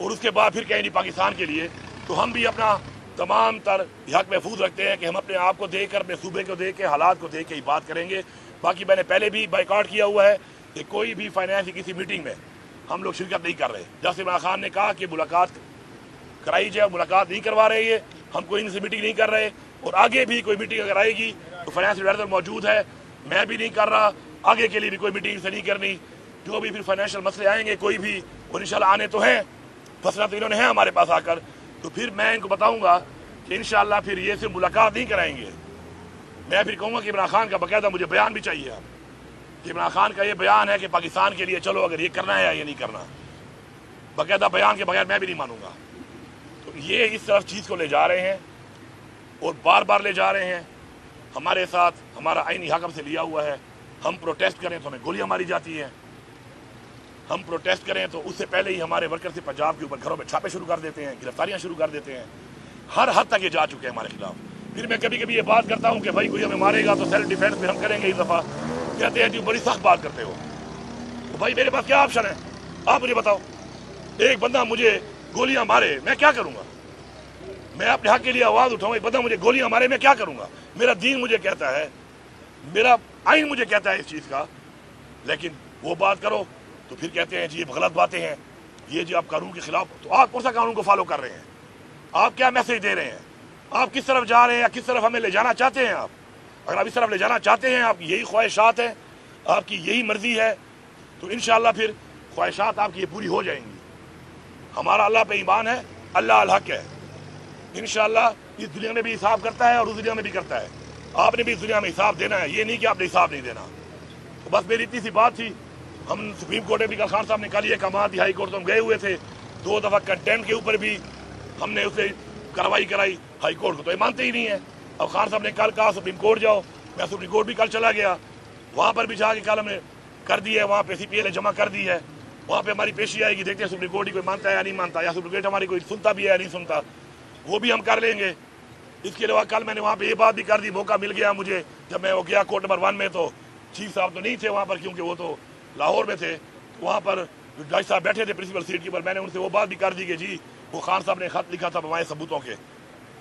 और उसके बाद फिर कहें जी पाकिस्तान के लिए, तो हम भी अपना तमाम तर हक महफूज रखते हैं कि हम अपने आप को देख कर, अपने सूबे को देख के, हालात को देख के ही बात करेंगे। बाकी मैंने पहले भी बाइकआउट किया हुआ है कि कोई भी फाइनेंस की किसी मीटिंग में हम लोग शिरकत नहीं कर रहे। जब इमरान खान ने कहा कि मुलाकात कराई जाए, मुलाकात नहीं करवा रहे ये, हम कोई इनसे मीटिंग नहीं कर रहे, और आगे भी कोई मीटिंग अगर आएगी तो फाइनेंस एडवाइजर मौजूद है, मैं भी नहीं कर रहा, आगे के लिए भी कोई मीटिंग से नहीं करनी। जो भी फिर फाइनेंशियल मसले आएंगे कोई भी, और इंशाल्लाह आने तो हैं, फसला तो इन्होंने है हमारे पास आकर, तो फिर मैं इनको बताऊंगा कि इंशाल्लाह फिर ये सिर्फ मुलाकात नहीं कराएंगे। मैं फिर कहूँगा कि इमरान खान का बाकायदा मुझे बयान भी चाहिए आप, कि इमरान खान का ये बयान है कि पाकिस्तान के लिए चलो अगर ये करना है या ये नहीं करना, बाकायदा बयान के बगैर मैं भी नहीं मानूंगा। तो ये इस तरफ चीज़ को ले जा रहे हैं और बार बार ले जा रहे हैं। हमारे साथ हमारा आईनी हक हमसे लिया हुआ है, हम प्रोटेस्ट करें तो हमें गोलियां मारी जाती हैं, हम प्रोटेस्ट करें तो उससे पहले ही हमारे वर्कर से पंजाब के ऊपर घरों में छापे शुरू कर देते हैं, गिरफ्तारियां शुरू कर देते हैं। हर हद तक ये जा चुके हैं हमारे खिलाफ। फिर मैं कभी कभी ये बात करता हूँ कि भाई कोई हमें मारेगा तो सेल्फ डिफेंस में हम करेंगे इस दफ़ा, कहते हैं जी बड़ी सख्त बात करते हो। तो भाई मेरे पास क्या ऑप्शन है, आप मुझे बताओ। एक बंदा मुझे गोलियां मारे, मैं क्या करूंगा? मैं अपने हक के लिए आवाज उठाऊं, एक बंदा मुझे गोलियां मारे, मैं क्या करूंगा? मेरा दीन मुझे कहता है, मेरा आइन मुझे कहता है इस चीज का, लेकिन वो बात करो तो फिर कहते हैं जी ये गलत बातें हैं, ये जी आप कानून के खिलाफ। तो आप कौन सा कानून को फॉलो कर रहे हैं? आप क्या मैसेज दे रहे हैं? आप किस तरफ जा रहे हैं या किस तरफ हमें ले जाना चाहते हैं? आप अगर आप इस तरफ ले जाना चाहते हैं, आपकी यही ख्वाहिशात है, आपकी यही मर्जी है, तो इंशाअल्लाह फिर ख्वाहिशात आपकी ये पूरी हो जाएंगी। हमारा अल्लाह पे ईमान है, अल्लाह अल हक है। इंशाअल्लाह इस दुनिया में भी हिसाब करता है और उस दुनिया में भी करता है। आपने भी इस दुनिया में हिसाब देना है, ये नहीं कि आपने हिसाब नहीं देना। तो बस मेरी इतनी सी बात थी। हम सुप्रीम कोर्ट में भी कल खान साहब ने कल ये कहा थी, हाई कोर्ट तो हम गए हुए थे, 2 दफ़ा कंटेंट के ऊपर भी हमने उसे कार्रवाई कराई, हाई कोर्ट को तो ये मानते ही नहीं है। अब खान साहब ने कल कहा सुप्रीम कोर्ट जाओ, मैं सुप्रीम कोर्ट भी कल चला गया, वहाँ पर भी जाके कल हमने कर दी है, वहाँ पे CPL जमा कर दी है, वहाँ पे हमारी पेशी आएगी, देखते हैं सुप्रीम कोर्ट ही कोई मानता है या नहीं मानता, या सुप्रीम कोर्ट हमारी कोई सुनता भी है या नहीं सुनता, वो भी हम कर लेंगे। इसके अलावा कल मैंने वहाँ पे ये बात भी कर दी, मौका मिल गया मुझे, जब मैं वो गया कोर्ट नंबर 1 में तो चीफ साहब तो नहीं थे वहाँ पर, क्योंकि वो तो लाहौर में थे। तो वहाँ पर जज साहब बैठे थे प्रिंसिपल सीट के ऊपर, मैंने उनसे वो बात भी कर दी कि जी वो खान साहब ने खत लिखा था हमारे सबूतों के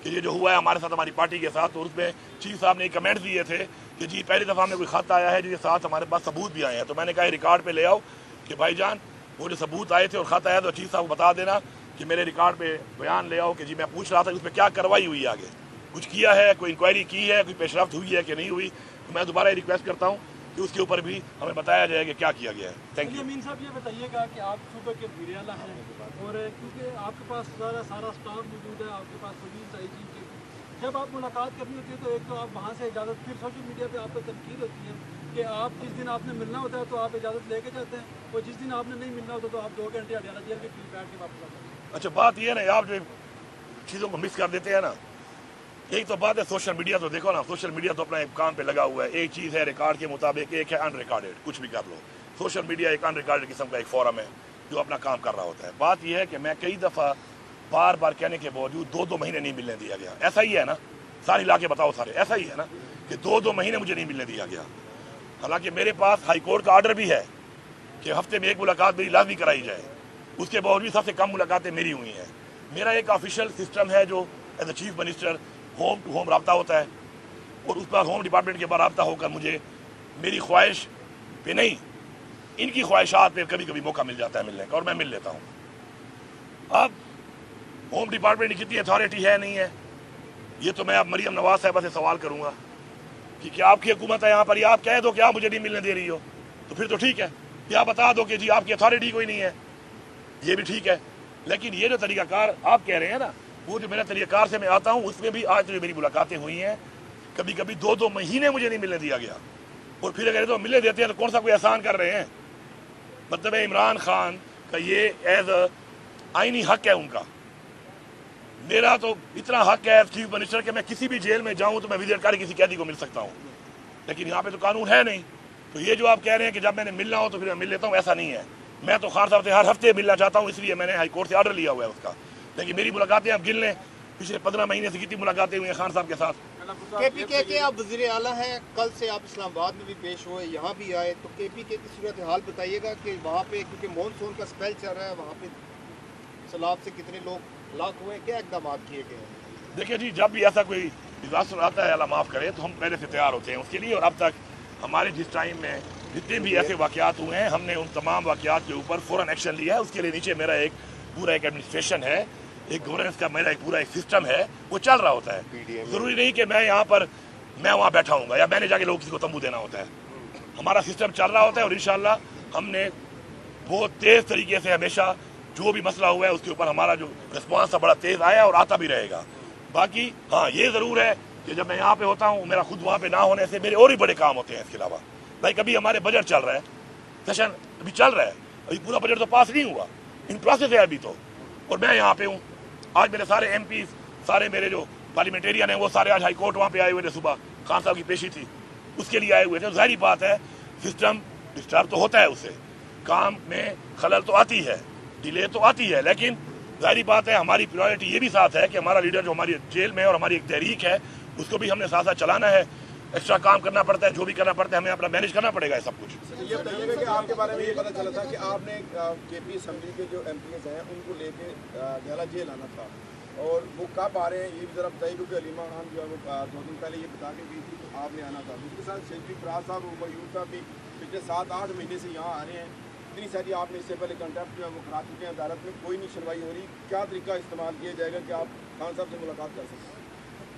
कि ये जो हुआ है हमारे साथ, हमारी पार्टी के साथ, तो उसमें चीफ साहब ने कमेंट दिए थे कि जी पहली दफ़ा हमें कोई खत आया है जिसके साथ हमारे पास सबूत भी आए हैं। तो मैंने कहा रिकॉर्ड पे ले आओ कि भाईजान वो जो सबूत आए थे और खत आया तो चीफ साहब को बता देना कि मेरे रिकॉर्ड पे बयान ले आओ कि जी मैं पूछ रहा था कि उसमें क्या कार्रवाई हुई, आगे कुछ किया है, कोई इंक्वायरी की है, कोई पेशरफ्त हुई है कि नहीं हुई। तो मैं दोबारा रिक्वेस्ट करता हूँ कि उसके ऊपर भी हमें बताया जाए कि क्या किया गया है। Thank you. अमीन साहब ये बताइएगा कि आप सूबे के वज़ीर आला हैं और क्योंकि आपके पास सारा स्टाफ मौजूद है, आपके पास वज़ीर आईजी के, जब आप मुलाकात करनी होती है तो एक तो आप वहाँ से इजाज़त, फिर सोशल मीडिया पे आप पर तनकीद होती है कि आप जिस दिन आपने मिलना होता है तो आप इजाज़त लेके जाते हैं और जिस दिन आपने नहीं मिलना होता तो आप 2 घंटे हरियाणा जेल के फिर बैठ के वापस आते हैं। अच्छा बात ये ना, आप जो चीज़ों को मिस कर देते हैं ना, यही तो बात है। सोशल मीडिया तो देखो ना, सोशल मीडिया तो अपना एक काम पे लगा हुआ है। एक चीज़ है रिकॉर्ड के मुताबिक, एक है अनरिकॉर्डेड, कुछ भी कर लो। सोशल मीडिया एक अनरिकॉर्डेड किस्म का एक फोरम है जो अपना काम कर रहा होता है। बात यह है कि मैं कई दफ़ा बार बार कहने के बावजूद 2-2 महीने नहीं मिलने दिया गया। ऐसा ही है ना, सारे इलाके बताओ सारे, ऐसा ही है ना कि 2-2 महीने मुझे नहीं मिलने दिया गया। हालांकि मेरे पास हाई कोर्ट का ऑर्डर भी है कि हफ्ते में 1 मुलाकात मेरी लाजमी कराई जाए, उसके बावजूद सबसे कम मुलाकातें मेरी हुई हैं। मेरा एक ऑफिशियल सिस्टम है जो as a chief minister home to home रब्ता होता है और उस पर होम डिपार्टमेंट के बाद रब्ता होकर मुझे मेरी ख्वाहिश पे नहीं, इनकी ख्वाहिशात पे कभी कभी मौका मिल जाता है मिलने का और मैं मिल लेता हूँ। अब होम डिपार्टमेंट की कितनी अथॉरिटी है नहीं है, ये तो मैं अब मरीम नवाज साहबा से सवाल करूँगा कि क्या आपकी हुकूमत है यहाँ पर, या आप कह दो कि आप मुझे नहीं मिलने दे रही हो तो फिर तो ठीक है, या बता दो कि जी आपकी अथॉरिटी कोई नहीं है, ये भी ठीक है। लेकिन ये जो तरीक़ाकार आप कह रहे हैं ना, वो जो मेरा तरीक़ाकार से मैं आता हूँ उसमें भी आज जो मेरी मुलाकातें हुई हैं, कभी कभी 2-2 महीने मुझे नहीं मिलने दिया गया और फिर अगर तो मिलने देते हैं तो कौन सा कोई एहसान कर रहे हैं। मतलब इमरान खान का ये एज आईनी हक है उनका, मेरा तो इतना हक है चीफ मिनिस्टर के मैं किसी भी जेल में जाऊं तो मैं विजिट कर किसी कैदी को मिल सकता हूं, लेकिन यहाँ पे तो कानून है नहीं। तो ये जो आप कह रहे हैं कि जब मैंने मिलना हो तो फिर मैं मिल लेता हूँ, ऐसा नहीं है। मैं तो खान साहब से हर हफ्ते मिलना चाहता हूँ, इसलिए मैंने हाई कोर्ट से ऑर्डर लिया हुआ है उसका। लेकिन मेरी मुलाकातें आप गिन लें, पिछले 15 महीने से कितनी मुलाकातें हुई हैं खान साहब के साथ। KPK के आप वज़ीर आला हैं, कल से आप इस्लामाबाद में भी पेश हुए, यहाँ भी आए, तो KPK की सूरत हाल बताइएगा कि वहाँ पे क्योंकि मॉनसून का स्पेल चल रहा है, वहाँ पे सैलाब से कितने लोग हलाक हुए, क्या इकदाम किए गए हैं? देखिए जी, जब भी ऐसा कोई डिजास्टर आता है, अल्लाह माफ़ करे, तो हम पहले से तैयार होते हैं उसके लिए। और अब तक हमारे जिस टाइम में जितने भी ऐसे वाक़यात हुए हैं, हमने उन तमाम वाक़यात के ऊपर फ़ौरन एक्शन लिया है। उसके लिए नीचे मेरा एक पूरा एक एडमिनिस्ट्रेशन है, एक गवर्नेंस का मेरा एक पूरा एक सिस्टम है, वो चल रहा होता है। ज़रूरी नहीं कि मैं यहाँ पर मैं वहाँ बैठा हूँगा या मैंने जाके लोग किसी को तंबू देना होता है। हमारा सिस्टम चल रहा होता है और इंशाअल्लाह हमने बहुत तेज़ तरीके से हमेशा जो भी मसला हुआ है उसके ऊपर हमारा जो रिस्पॉन्स था बड़ा तेज़ आया और आता भी रहेगा। बाकी हाँ, ये ज़रूर है कि जब मैं यहाँ पे होता हूँ, मेरा खुद वहाँ पे ना होने से मेरे और भी बड़े काम होते हैं। इसके अलावा लाइक अभी हमारे बजट चल रहा है, सेशन अभी चल रहा है, अभी पूरा बजट तो पास नहीं हुआ, इन प्रोसेस है अभी तो, और मैं यहाँ पे हूँ। आज मेरे सारे एमपी, सारे मेरे जो पार्लियामेंटेरियन हैं, वो सारे आज हाई कोर्ट वहाँ पे आए हुए थे। सुबह खान साहब की पेशी थी, उसके लिए आए हुए थे। जाहिर बात है सिस्टम डिस्टर्ब तो होता है, उससे काम में खलल तो आती है, डिले तो आती है, लेकिन जाहिर बात है हमारी प्रायोरिटी ये भी साथ है कि हमारा लीडर जो हमारी जेल में है और हमारी एक तहरीक है, उसको भी हमने साथ साथ चलाना है। एक्स्ट्रा काम करना पड़ता है, जो भी करना पड़ता है, हमें अपना मैनेज करना पड़ेगा सब कुछ। ये बताइएगा कि आपके बारे में ये पता चला था कि आपने केपी असेंबली के जो एमपीएस हैं उनको लेके गहला जेल आना था, और वो कब आ रहे हैं ये भी ज़रा बताइए, क्योंकि अलीमा खान जो है वो 2 दिन पहले ये बता के गई थी कि आपने आना था। उसके साथ शेखी फराज साहब और मयूर साहब भी पिछले 7-8 महीने से यहाँ आ रहे हैं। इतनी सारी आपने इससे पहले कंटेक्ट जो है वो करा चुके हैं, अदालत में कोई नहीं सुनवाई हो रही। क्या तरीका इस्तेमाल किया जाएगा कि आप खान साहब से मुलाकात कर सकें?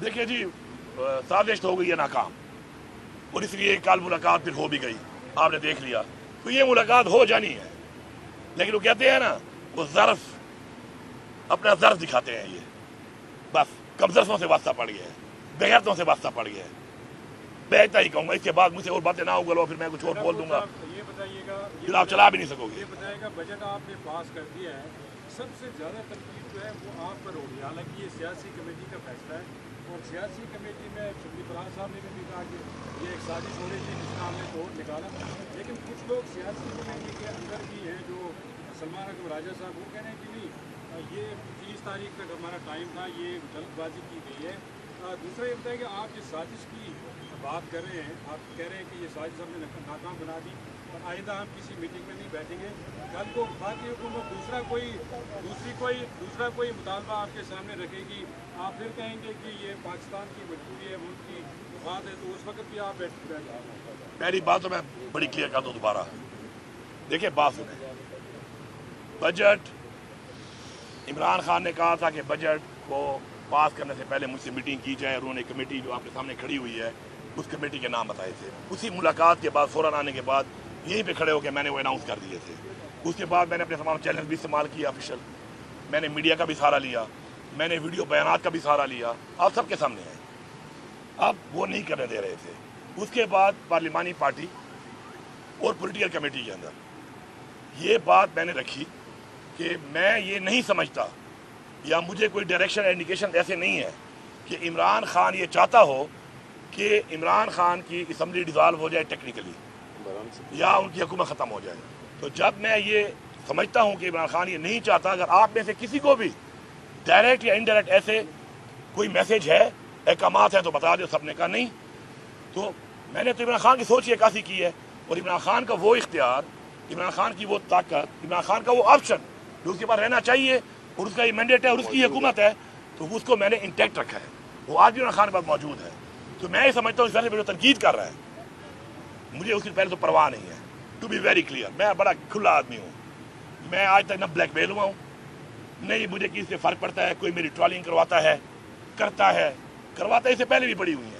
देखिए जी, साजिश तो हो गई है नाकाम, और इसलिए कल मुलाकात फिर हो भी गई, आपने देख लिया। तो ये मुलाकात हो जानी है, लेकिन वो कहते हैं ना, वो ज़र्फ अपना ज़र्फ दिखाते हैं। ये बस कमजरसों से वास्ता पड़ गया है, बेगैरतों से वास्ता पड़ गया है। मैं इतना ही कहूँगा, इसके बाद मुझसे और बातें ना उगलो, फिर मैं कुछ और बोल दूंगा, ये बताइएगा, फिर आप चला भी नहीं सकोगे। ये बताइएगा बजट आपने पास कर दिया है, सबसे ज़्यादा तकलीफ जो है वो आप पर हो रही है। हालांकि ये सियासी कमेटी का फैसला है, और सियासी कमेटी में शफी फराज साहब ने भी कहा कि ये एक साजिश हो रही थी जिसका हमने तोड़ निकाला, लेकिन कुछ लोग सियासी कमेटी के अंदर भी हैं जो सलमान अकबर राजा साहब, वो कह रहे हैं कि नहीं, ये 30 तारीख तक हमारा टाइम था, ये जल्दबाजी की गई है। दूसरा ये बताया कि आप जिस साजिश की बात कर रहे हैं, आप कह रहे हैं कि ये साजिश हमने नाकाम बना दी और आइंदा हम किसी मीटिंग में नहीं बैठेंगे। कल को भारतीय हुकूमत दूसरा कोई मुतालबा आपके सामने रखेगी, आप फिर कहेंगे कि ये पाकिस्तान की मजबूरी है, मुल्क की बात है, तो उस वक्त भी आप बैठ। पहली बात तो मैं बड़ी क्लियर कर दूँ दोबारा। देखिए बात सुने, बजट इमरान खान ने कहा था कि बजट को पास करने से पहले मुझसे मीटिंग की जाए, और उन्होंने कमेटी जो आपके सामने खड़ी हुई है उस कमेटी के नाम बताए थे। उसी मुलाकात के बाद फ़ौरन आने के बाद यहीं पे खड़े होकर मैंने वो अनाउंस कर दिए थे। उसके बाद मैंने अपने तमाम चैनल भी इस्तेमाल किया ऑफिशियल, मैंने मीडिया का भी सहारा लिया, मैंने वीडियो बयानात का भी सहारा लिया, आप सबके सामने है। अब वो नहीं करने दे रहे थे। उसके बाद पार्लिमानी पार्टी और पॉलिटिकल कमेटी के अंदर ये बात मैंने रखी कि मैं ये नहीं समझता, या मुझे कोई डायरेक्शन इंडिकेशन ऐसे नहीं है कि इमरान खान ये चाहता हो कि इमरान खान की असम्बली डिज़ॉल्व हो जाए टेक्निकली, या उनकी हुकूमत ख़त्म हो जाए। तो जब मैं ये समझता हूँ कि इमरान खान ये नहीं चाहता, अगर आप में से किसी को भी डायरेक्ट या इनडायरेक्ट ऐसे कोई मैसेज है, अहकामात हैं, तो बता दो। सबने कहा नहीं, तो मैंने तो इमरान खान की सोच ये काफ़ी की है, और इमरान खान का वो इख्तियार, इमरान खान की वो ताकत, इमरान खान का वो ऑप्शन जो उसके पास रहना चाहिए, और उसका ये मैंडेट है और उसकी हुकूमत है, तो उसको मैंने इंटैक्ट रखा है। वो आज भी इमरान खान के पास मौजूद है। तो मैं ये समझता हूँ इस वजह से जो तनकीद कर रहा है, मुझे उसकी पहले तो परवाह नहीं है। टू बी वेरी क्लियर, मैं बड़ा खुला आदमी हूँ, मैं आज तक न ब्लैकमेल हुआ हूँ, नहीं मुझे किसी से फ़र्क पड़ता है। कोई मेरी ट्रॉलिंग करवाता है, इससे पहले भी पड़ी हुई है,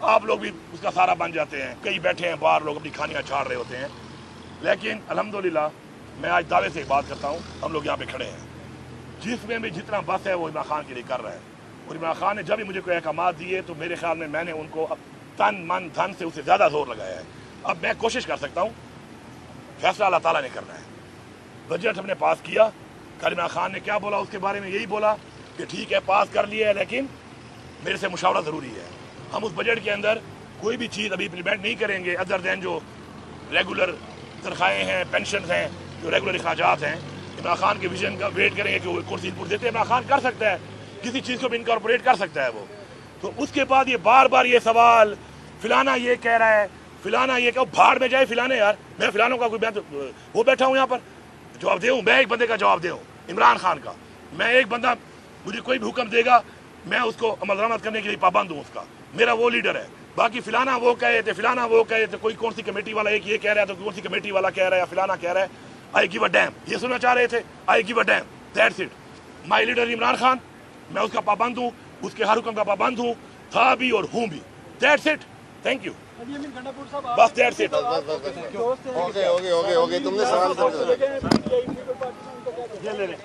आप लोग भी उसका सहारा बन जाते हैं। कई बैठे हैं बाहर, लोग अपनी खानियाँ छाड़ रहे होते हैं, लेकिन अल्हम्दुलिल्लाह मैं आज दावे से बात करता हूँ, हम लोग यहाँ पे खड़े हैं, जिसमें भी जितना बस है वो इमरान खान के लिए कर रहा है। और इमरान खान ने जब भी मुझे कोई अहकामात दिए, तो मेरे ख्याल में मैंने उनको अब तन मन धन से उससे ज़्यादा जोर लगाया है। अब मैं कोशिश कर सकता हूँ, फैसला अल्लाह ताला ने करना है। बजट हमने पास किया, कल इमरान खान ने क्या बोला उसके बारे में यही बोला कि ठीक है पास कर लिया है, लेकिन मेरे से मुशावरा ज़रूरी है। हम उस बजट के अंदर कोई भी चीज़ अभी इम्प्लीमेंट नहीं करेंगे अदर दैन जो रेगुलर तनख्वाहें हैं, पेंशन हैं, जो रेगुलर अखराजात हैं। इमरान खान के विजन का वेट करेंगे कि वो कुर्सी इनपुट देते हैं। इमरान खान कर सकता है, किसी चीज़ को भी इनकॉर्पोरेट कर सकता है वो। तो उसके बाद ये बार बार ये सवाल, फिलाना ये कह रहा है, फिलाना ये कहो, भाड़ में जाए फिलाने। यार मैं फिलानों का कोई वो बैठा हूँ यहाँ पर जवाब दूँ, मैं एक बंदे का जवाब दूँ, इमरान खान का। मैं एक बंदा, मुझे कोई भी हुक्म देगा मैं उसको अमल दरामद करने के लिए पाबंद हूँ उसका, मेरा वो लीडर है। बाकी फिलाना वो कहे थे, फिलाना वो कहे थे, कोई कौन सी कमेटी वाला एक ये कह रहा है तो कौन सी कमेटी वाला कह रहा है या फिलाना कह रहा है, आई गिव अ डैम, ये सुनना चाह रहे थे, I give a dam, that's it. My leader Imran Khan, मैं उसका पाबंद हूँ, उसके हर हुक्म का पाबंद हूँ, था भी और हूँ भी, that's it, thank you, Ali Amin Gandapur साहब, बस दैट्स इट। ओके तुमने सवाल आप